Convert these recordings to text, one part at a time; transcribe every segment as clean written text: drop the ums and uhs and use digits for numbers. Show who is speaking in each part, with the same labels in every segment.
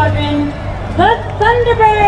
Speaker 1: Squadron, the Thunderbirds!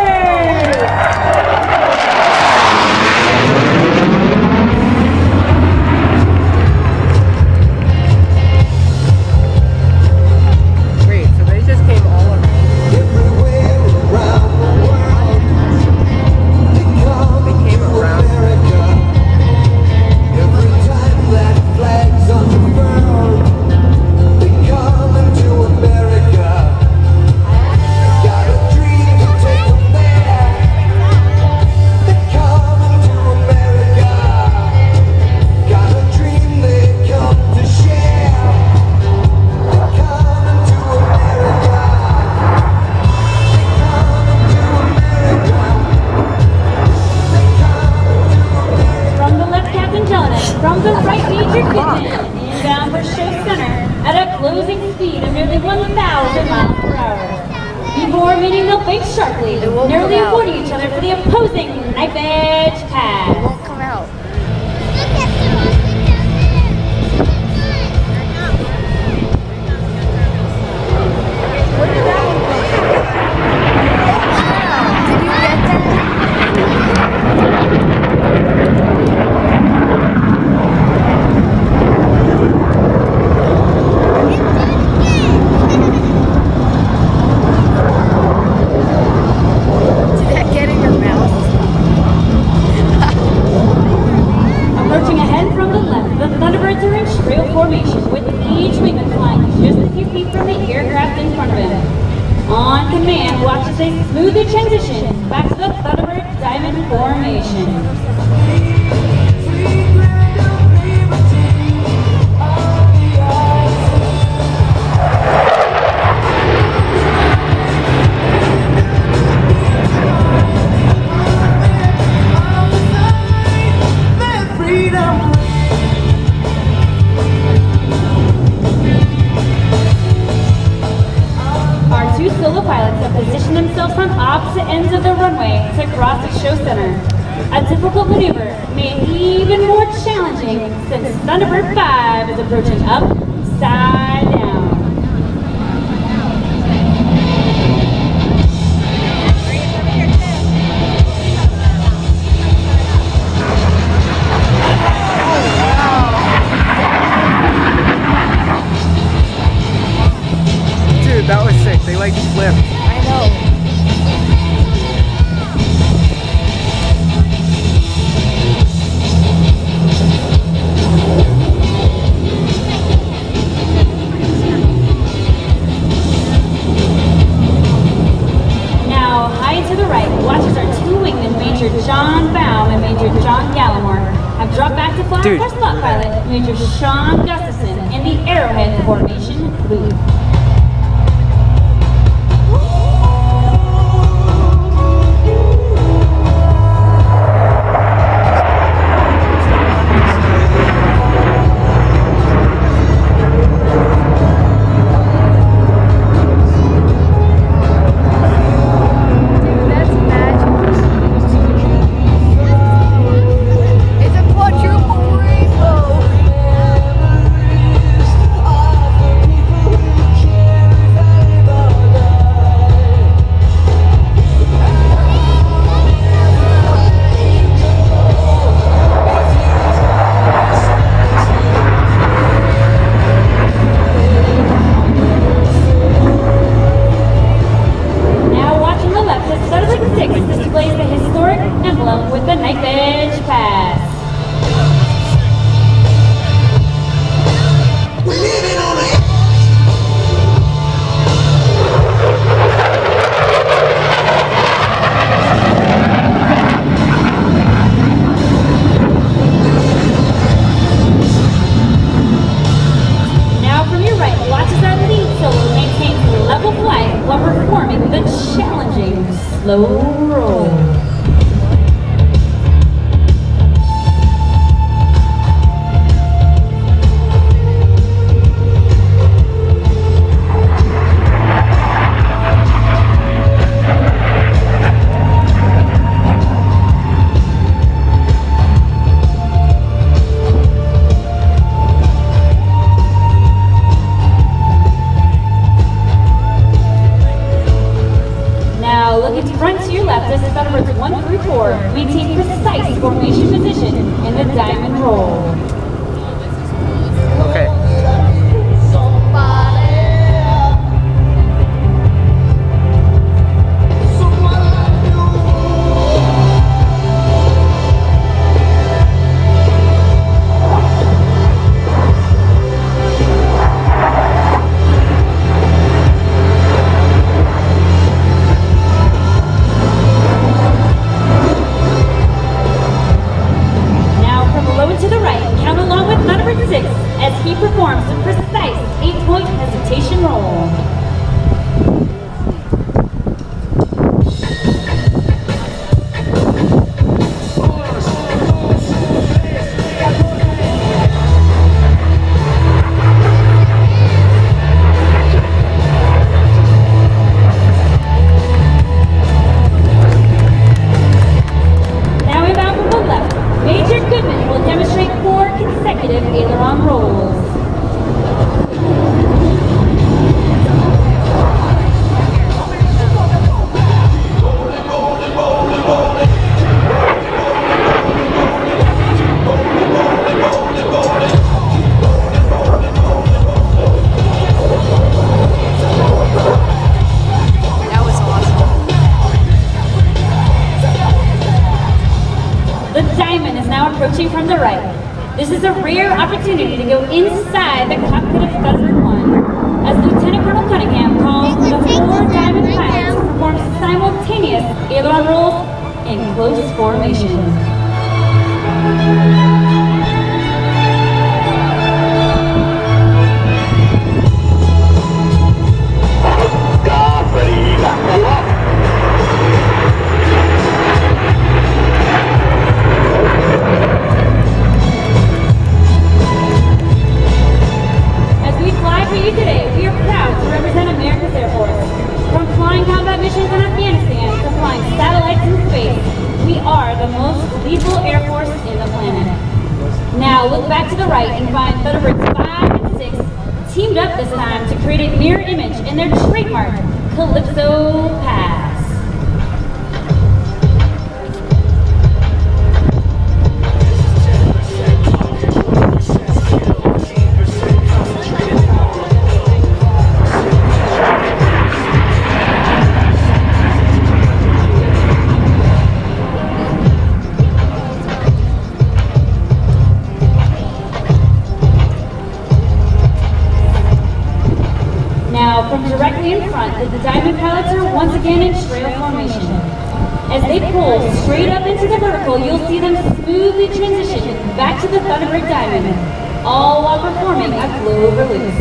Speaker 1: From the right Major Goodman, inbound for Show Center at a closing speed of nearly 1,000 miles per hour. Before meeting, they'll fake sharply, nearly avoiding each other for the opposing knife edge pass.
Speaker 2: It won't come out.
Speaker 1: Formation with each wingman flying just a few feet from the aircraft in front of him. On command, watch as they smoothly transition back to the Thunderbird Diamond Formation. Solo pilots have positioned themselves on opposite ends of the runway to cross the Show Center. A difficult maneuver made even more challenging since Thunderbird 5 is approaching upside down.
Speaker 3: That was sick. They like flipped.
Speaker 2: I know.
Speaker 1: Now, high to the right, watches our two wingmen, Major John Baum and Major John Gallimore, have dropped back to fly our slot pilot, Major Sean Gustafson, in the Arrowhead Formation booth. Displays the historic emblem with the knife edge pass. We're living on a Now from your right, watch as our lead solo maintains level flight while performing the challenging slow roll. its front to your left as Thunderbirds 1 through 4 maintain precise formation position in the diamond roll.
Speaker 3: Okay.
Speaker 1: To the right, count along with Thunderbird 6 as he performs a precise 8-point hesitation roll. Aileron rolls.
Speaker 2: That was awesome.
Speaker 1: The diamond is now approaching from the right. This is a rare opportunity to go inside the cockpit of Thunderbird 1 as Lieutenant Colonel Cunningham calls the 4 diamond pilots to perform simultaneous aileron rolls in close formation. Today, we are proud to represent America's Air Force. From flying combat missions in Afghanistan to flying satellites in space, we are the most lethal Air Force in the planet. Now look back to the right and find Thunderbirds 5 and 6 teamed up this time to create a mirror image in their trademark Calypso Pass. Now, from directly in front, the diamond pilots are once again in trail formation. As they pull straight up into the vertical, you'll see them smoothly transition back to the Thunderbird diamond, all while performing a clover loop.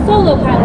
Speaker 1: Solo pilot